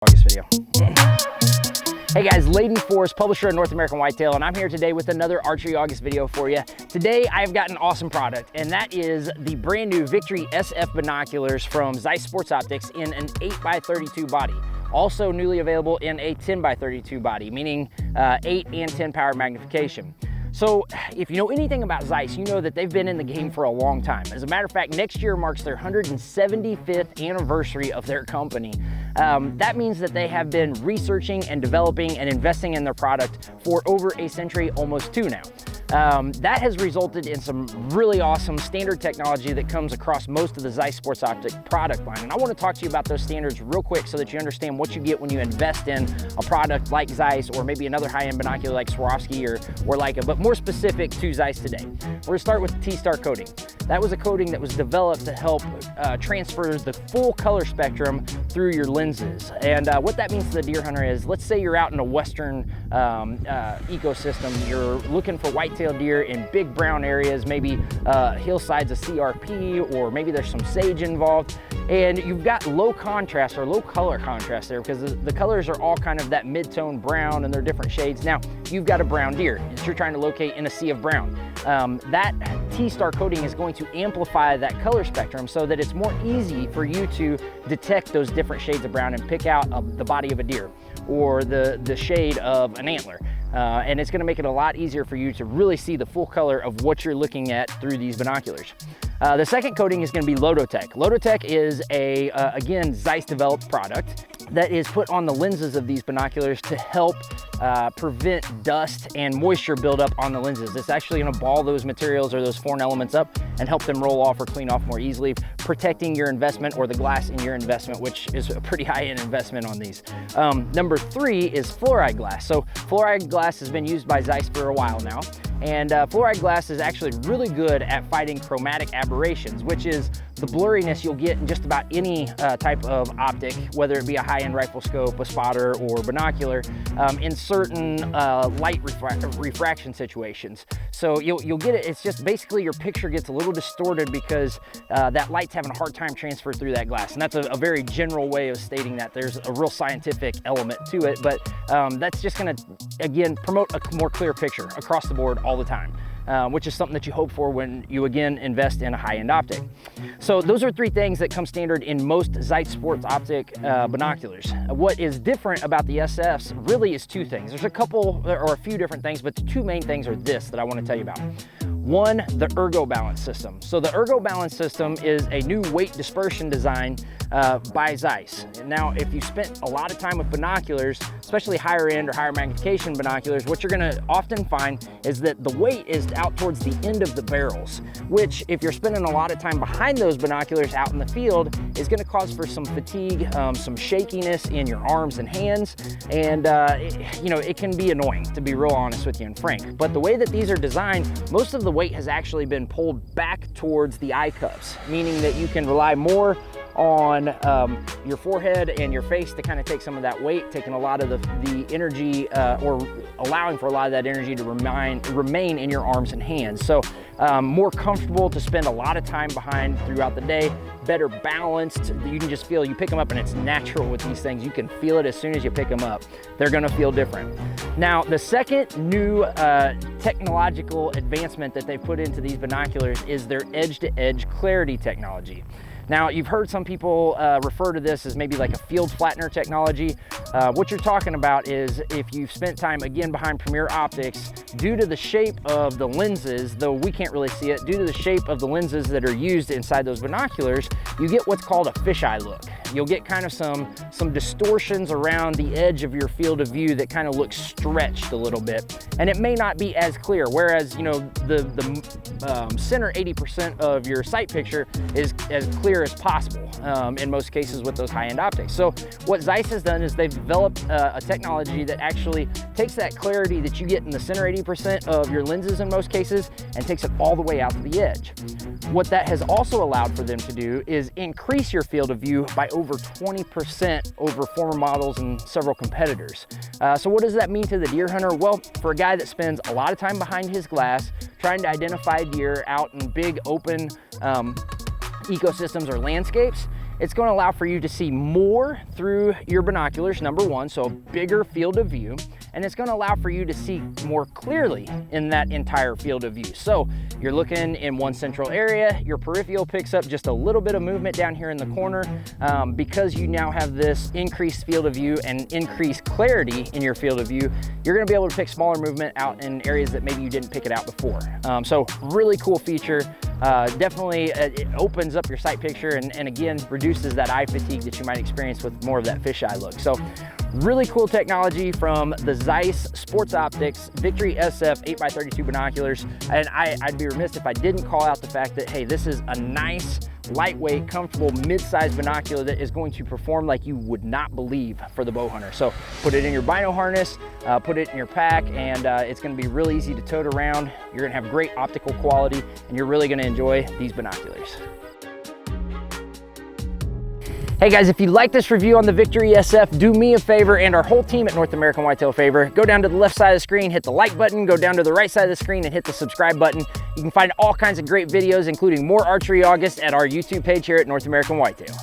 August video. Hey guys, Laden Force, publisher of North American Whitetail, and I'm here today with another Archery August video for you. Today I've got an awesome product, and that is the brand new Victory SF binoculars from Zeiss Optics in an 8x32 body. Also newly available in a 10x32 body, meaning 8 and 10 power magnification. So if you know anything about Zeiss, you know that they've been in the game for a long time. As a matter of fact, next year marks their 175th anniversary of their company. That means that they have been researching and developing and investing in their product for over a century, almost two now. That has resulted in some really awesome standard technology that comes across most of the Zeiss Optics product line. And I want to talk to you about those standards real quick so that you understand what you get when you invest in a product like Zeiss or maybe another high-end binocular like Swarovski or Leica, but more specific to Zeiss today. We're going to start with the T-Star coating. That was a coating that was developed to help transfer the full color spectrum through your lenses. And what that means to the deer hunter is, let's say you're out in a western ecosystem, you're looking for whitetail deer in big brown areas, maybe hillsides of CRP, or maybe there's some sage involved, and you've got low contrast or low color contrast there because the colors are all kind of that mid-tone brown and they're different shades. Now, you've got a brown deer that you're trying to locate in a sea of brown. That T-Star coating is going to amplify that color spectrum so that it's more easy for you to detect those different shades of brown and pick out the body of a deer or the shade of an antler. And it's going to make it a lot easier for you to really see the full color of what you're looking at through these binoculars. The second coating is going to be LotuTec. LotuTec is again, Zeiss developed product that is put on the lenses of these binoculars to help prevent dust and moisture buildup on the lenses. It's actually going to ball those materials or those foreign elements up and help them roll off or clean off more easily, protecting your investment or the glass in your investment, which is a pretty high-end investment on these. Number 3 is fluoride glass. So fluoride glass has been used by Zeiss for a while now, and fluoride glass is actually really good at fighting chromatic aberrations, which is the blurriness you'll get in just about any type of optic, whether it be a high-end rifle scope, a spotter, or binocular, in certain light refraction situations. So you'll get it. It's just basically your picture gets a little distorted because that light's having a hard time transfer through that glass. And that's a very general way of stating that. There's a real scientific element to it, but that's just gonna, again, promote a more clear picture across the board all the time. Which is something that you hope for when you again invest in a high-end optic. So those are 3 things that come standard in most Zeiss Optic binoculars. What is different about the SFs really is 2 things. There's a couple or a few different things, but the 2 main things are this that I want to tell you about. One, the Ergo balance system. So the Ergo balance system is a new weight dispersion design by Zeiss. Now, if you spent a lot of time with binoculars, especially higher end or higher magnification binoculars, what you're gonna often find is that the weight is out towards the end of the barrels, which if you're spending a lot of time behind those binoculars out in the field is gonna cause for some fatigue, some shakiness in your arms and hands, and it can be annoying, to be real honest with you and frank. But the way that these are designed, most of the weight has actually been pulled back towards the eye cups, meaning that you can rely more on your forehead and your face to kind of take some of that weight, taking a lot of the energy or allowing for a lot of that energy to remain in your arms and hands. So more comfortable to spend a lot of time behind throughout the day, better balanced. You can just feel, you pick them up and it's natural with these things. You can feel it as soon as you pick them up. They're gonna feel different. Now, the second new technological advancement that they put into these binoculars is their edge-to-edge clarity technology. Now, you've heard some people refer to this as maybe like a field flattener technology. What you're talking about is if you've spent time, again, behind Premier Optics, due to the shape of the lenses, though we can't really see it, due to the shape of the lenses that are used inside those binoculars, you get what's called a fisheye look. You'll get kind of some distortions around the edge of your field of view that kind of looks stretched a little bit. And it may not be as clear, whereas, you know, the center 80% of your sight picture is as clear as possible in most cases with those high-end optics. So what Zeiss has done is they've developed a technology that actually takes that clarity that you get in the center 80% of your lenses in most cases and takes it all the way out to the edge. What that has also allowed for them to do is increase your field of view by over 20% over former models and several competitors. So what does that mean to the deer hunter? Well, for a guy that spends a lot of time behind his glass trying to identify deer out in big open ecosystems or landscapes, It's going to allow for you to see more through your binoculars, number one, so a bigger field of view. And it's going to allow for you to see more clearly in that entire field of view. So you're looking in one central area, your peripheral picks up just a little bit of movement down here in the corner. Because you now have this increased field of view and increased clarity in your field of view, you're going to be able to pick smaller movement out in areas that maybe you didn't pick it out before. So really cool feature. Definitely it opens up your sight picture and again reduces that eye fatigue that you might experience with more of that fisheye look. So really cool technology from the Zeiss Sports Optics Victory SF 8x32 binoculars. And I'd be remiss if I didn't call out the fact that, hey, this is a nice, lightweight, comfortable, mid-sized binocular that is going to perform like you would not believe for the bow hunter. So put it in your bino harness, put it in your pack, and it's going to be really easy to tote around. You're going to have great optical quality, and you're really going to enjoy these binoculars. Hey guys, if you like this review on the Victory SF, do me a favor and our whole team at North American Whitetail a favor. Go down to the left side of the screen, hit the like button, go down to the right side of the screen and hit the subscribe button. You can find all kinds of great videos, including more Archery August at our YouTube page here at North American Whitetail.